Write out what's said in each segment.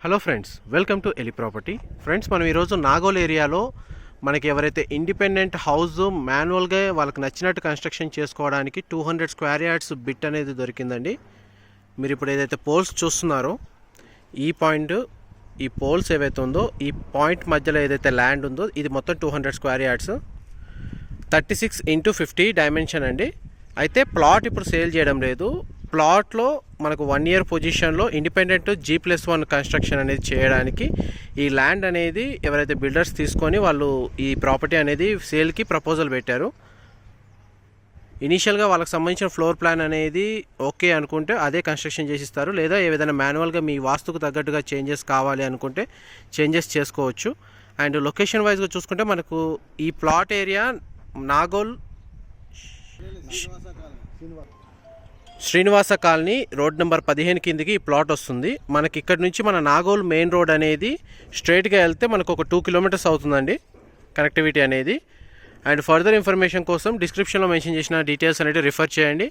Hello friends, welcome to ఎలి property. Friends, మనం ఈరోజు నాగోల్ ఏరియాలో మనకి ఎవరైతే ఇండిపెండెంట్ హౌస్ మాన్యువల్గా వాళ్ళకి నచ్చినట్టు కన్స్ట్రక్షన్ చేసుకోవడానికి 200 స్క్వేర్ యార్డ్స్ బిట్ అనేది దొరికిందండి. మీరు ఇప్పుడు ఏదైతే పోల్స్ చూస్తున్నారో ఈ పాయింట్, ఈ పోల్స్ ఏవైతే ఉందో ఈ పాయింట్ మధ్యలో ఏదైతే ల్యాండ్ ఉందో ఇది మొత్తం 200 స్క్వేర్ యార్డ్స్, 36x50 డైమెన్షన్ అండి. అయితే ప్లాట్ ఇప్పుడు సేల్ చేయడం లేదు. ప్లాట్లో మనకు 1 year పొజిషన్లో ఇండిపెండెంట్ G+1 కన్స్ట్రక్షన్ అనేది చేయడానికి ఈ ల్యాండ్ అనేది ఎవరైతే బిల్డర్స్ తీసుకొని వాళ్ళు ఈ ప్రాపర్టీ అనేది సేల్కి ప్రపోజల్ పెట్టారు. ఇనీషియల్గా వాళ్ళకి సంబంధించిన ఫ్లోర్ ప్లాన్ అనేది ఓకే అనుకుంటే అదే కన్స్ట్రక్షన్ చేసిస్తారు, లేదా ఏదైనా మాన్యువల్గా మీ వాస్తుకు తగ్గట్టుగా చేంజెస్ కావాలి అనుకుంటే చేంజెస్ చేసుకోవచ్చు. అండ్ లొకేషన్ వైజ్గా చూసుకుంటే మనకు ఈ plot area Nagole Srinivasa colony road number 15 కిందికి ఈ ప్లాట్ వస్తుంది. మనకి ఇక్కడ నుంచి మన నాగోల్ మెయిన్ రోడ్ అనేది స్ట్రైట్గా వెళ్తే మనకు ఒక 2 kilometers అవుతుందండి కనెక్టివిటీ అనేది. అండ్ ఫర్దర్ ఇన్ఫర్మేషన్ కోసం డిస్క్రిప్షన్లో మెన్షన్ చేసిన డీటెయిల్స్ అనేది రిఫర్ చేయండి.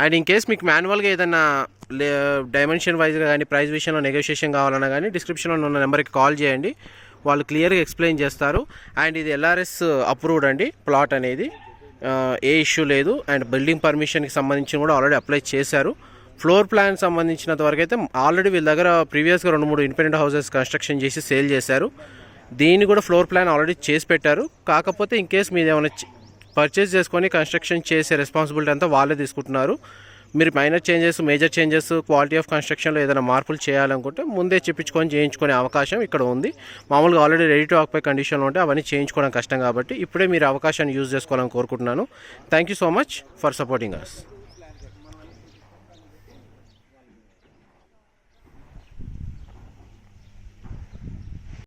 అండ్ ఇన్ కేస్ మీకు మాన్యువల్గా ఏదైనా డైమెన్షన్ వైజ్గా కానీ ప్రైస్ విషయంలో నెగోషియేషన్ కావాలన్నా కానీ డిస్క్రిప్షన్లో ఉన్న నెంబర్కి కాల్ చేయండి, వాళ్ళు క్లియర్గా ఎక్స్ప్లెయిన్ చేస్తారు. అండ్ ఇది LRS అప్రూవ్డ్ అండి ప్లాట్ అనేది, ఏ ఇష్యూ లేదు. అండ్ బిల్డింగ్ పర్మిషన్కి సంబంధించి కూడా ఆల్రెడీ అప్లై చేశారు. ఫ్లోర్ ప్లాన్ సంబంధించినంత వరకు అయితే ఆల్రెడీ వీళ్ళ దగ్గర ప్రీవియస్గా 2-3 ఇండిపెండెంట్ హౌసెస్ కన్స్ట్రక్షన్ చేసి సేల్ చేశారు. దీన్ని కూడా ఫ్లోర్ ప్లాన్ ఆల్రెడీ చేసి పెట్టారు. కాకపోతే ఇన్ కేస్ మీరు ఏమైనా పర్చేస్ చేసుకొని కన్స్ట్రక్షన్ చేసే రెస్పాన్సిబిలిటీ అంతా వాళ్ళే తీసుకుంటున్నారు. మీరు minor changes, major changes, quality of కన్స్ట్రక్షన్లో ఏదైనా మార్పులు చేయాలనుకుంటే ముందే చెప్పించుకొని చేయించుకునే అవకాశం ఇక్కడ ఉంది. మామూలుగా ఆల్రెడీ రెడీ టు ఆక్యుపై కండిషన్లో ఉంటే అవన్నీ చేయించుకోవడం కష్టం కాబట్టి ఇప్పుడే మీరు అవకాశాన్ని యూజ్ చేసుకోవాలని కోరుకుంటున్నాను. Thank you so much for supporting us.